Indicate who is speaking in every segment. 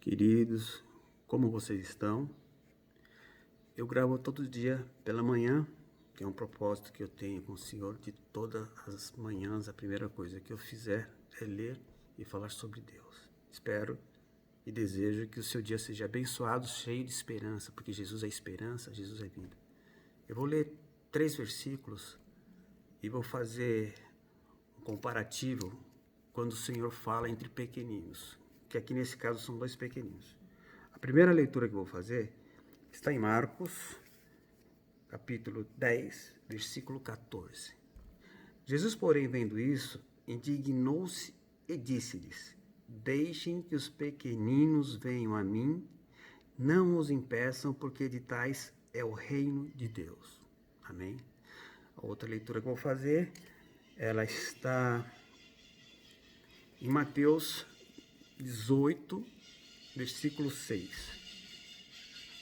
Speaker 1: Queridos, como vocês estão? Eu gravo todo dia pela manhã, que é um propósito que eu tenho com o Senhor, de todas as manhãs, a primeira coisa que eu fizer é ler e falar sobre Deus. Espero e desejo que o seu dia seja abençoado, cheio de esperança, porque Jesus é esperança, Jesus é vida. Eu vou ler 3 versículos e vou fazer um comparativo quando o Senhor fala entre pequeninos, que aqui nesse caso são 2 pequeninos. A primeira leitura que eu vou fazer está em Marcos, capítulo 10, versículo 14. Jesus, porém, vendo isso, indignou-se e disse-lhes: Deixem que os pequeninos venham a mim, não os impeçam, porque de tais é o reino de Deus. Amém? A outra leitura que eu vou fazer, ela está em Mateus 18, versículo 6.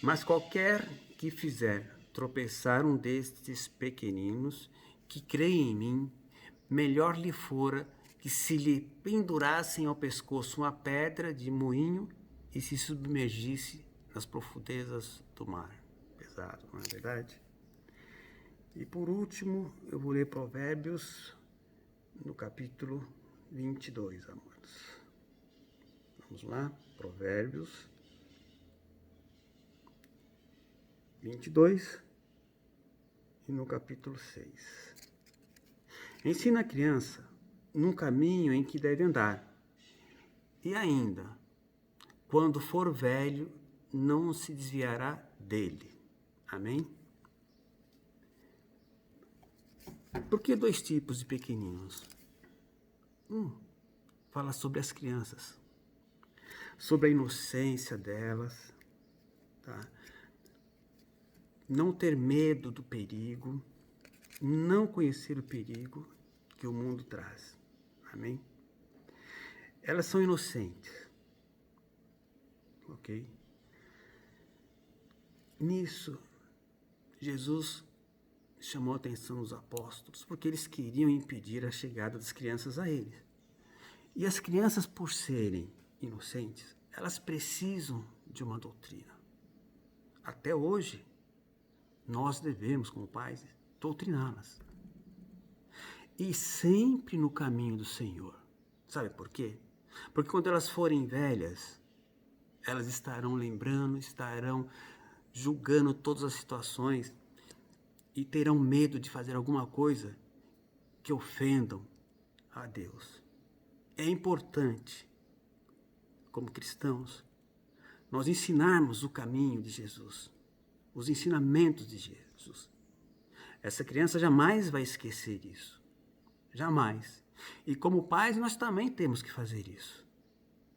Speaker 1: Mas qualquer que fizer tropeçar um destes pequeninos que creem em mim, melhor lhe fora que se lhe pendurassem ao pescoço uma pedra de moinho e se submergisse nas profundezas do mar. Pesado, não é verdade? E por último, eu vou ler Provérbios no capítulo 22, amados. Vamos lá, Provérbios 22 e no capítulo 6. Ensina a criança no caminho em que deve andar, e ainda, quando for velho, não se desviará dele. Amém? Por que 2 tipos de pequeninos? Fala sobre as crianças, sobre a inocência delas, tá? Não ter medo do perigo, não conhecer o perigo que o mundo traz. Amém? Elas são inocentes. Ok? Nisso, Jesus chamou a atenção dos apóstolos, porque eles queriam impedir a chegada das crianças a eles. E as crianças, por serem inocentes, elas precisam de uma doutrina. Até hoje, nós devemos, como pais, doutriná-las. E sempre no caminho do Senhor. Sabe por quê? Porque quando elas forem velhas, elas estarão lembrando, estarão julgando todas as situações e terão medo de fazer alguma coisa que ofendam a Deus. É importante, como cristãos, nós ensinarmos o caminho de Jesus, os ensinamentos de Jesus. Essa criança jamais vai esquecer isso. Jamais. E como pais, nós também temos que fazer isso.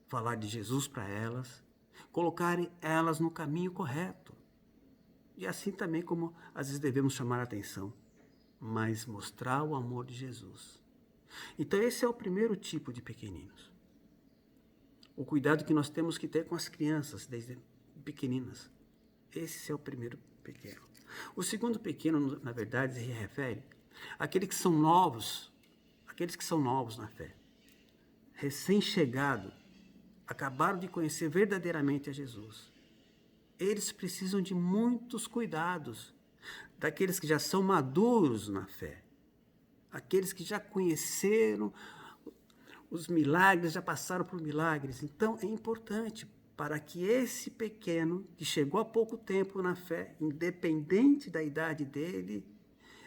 Speaker 1: Falar de Jesus para elas, colocar elas no caminho correto. E assim também como às vezes devemos chamar a atenção, mas mostrar o amor de Jesus. Então esse é o primeiro tipo de pequeninos. O cuidado que nós temos que ter com as crianças, desde pequeninas. Esse é o primeiro pequeno. O segundo pequeno, na verdade, se refere àqueles que são novos na fé. Recém-chegado, acabaram de conhecer verdadeiramente a Jesus. Eles precisam de muitos cuidados daqueles que já são maduros na fé. Aqueles que já conheceram os milagres, já passaram por milagres. Então, é importante para que esse pequeno, que chegou há pouco tempo na fé, independente da idade dele,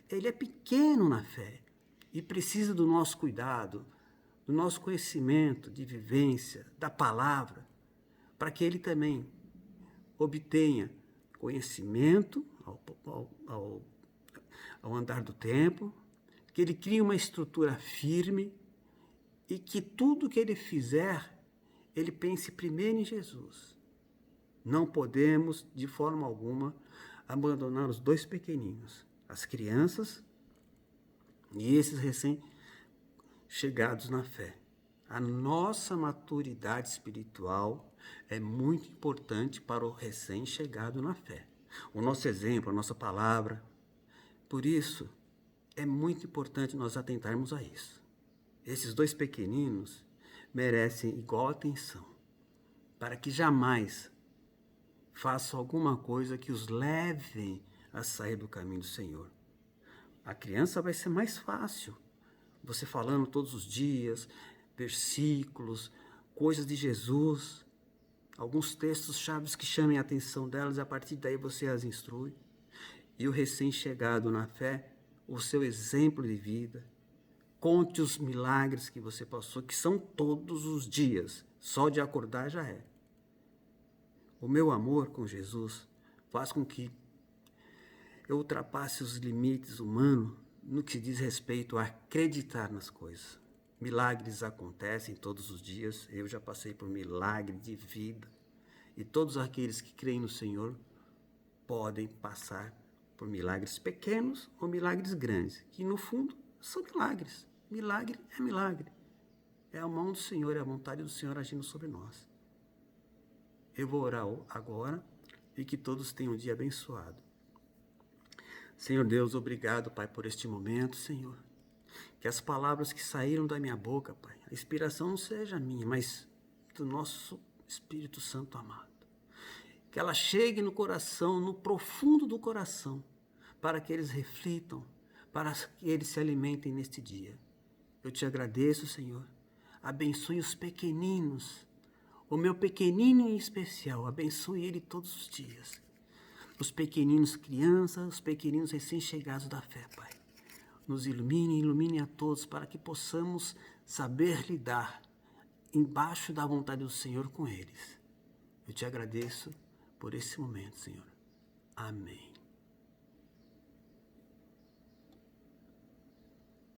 Speaker 1: ele é pequeno na fé e precisa do nosso cuidado, do nosso conhecimento de vivência, da palavra, para que ele também obtenha conhecimento ao andar do tempo, que ele crie uma estrutura firme e que tudo que ele fizer, ele pense primeiro em Jesus. Não podemos, de forma alguma, abandonar os 2 pequeninos, as crianças e esses recém-chegados na fé. A nossa maturidade espiritual é muito importante para o recém-chegado na fé. O nosso exemplo, a nossa palavra. Por isso, é muito importante nós atentarmos a isso. Esses 2 pequeninos merecem igual atenção, para que jamais façam alguma coisa que os leve a sair do caminho do Senhor. A criança vai ser mais fácil, você falando todos os dias, versículos, coisas de Jesus, alguns textos chaves que chamem a atenção delas, e a partir daí você as instrui. E o recém-chegado na fé, o seu exemplo de vida, conte os milagres que você passou, que são todos os dias, só de acordar já é. O meu amor com Jesus faz com que eu ultrapasse os limites humanos no que diz respeito a acreditar nas coisas. Milagres acontecem todos os dias, eu já passei por milagre de vida, e todos aqueles que creem no Senhor podem passar por milagres pequenos ou milagres grandes, que no fundo são milagres. Milagre é milagre. É a mão do Senhor, é a vontade do Senhor agindo sobre nós. Eu vou orar agora e que todos tenham um dia abençoado. Senhor Deus, obrigado, Pai, por este momento, Senhor. Que as palavras que saíram da minha boca, Pai, a inspiração não seja minha, mas do nosso Espírito Santo amado. Que ela chegue no coração, no profundo do coração, para que eles reflitam, para que eles se alimentem neste dia. Eu te agradeço, Senhor. Abençoe os pequeninos, o meu pequenino em especial, abençoe ele todos os dias. Os pequeninos crianças, os pequeninos recém-chegados da fé, Pai. Nos ilumine a todos para que possamos saber lidar embaixo da vontade do Senhor com eles. Eu te agradeço por esse momento, Senhor. Amém.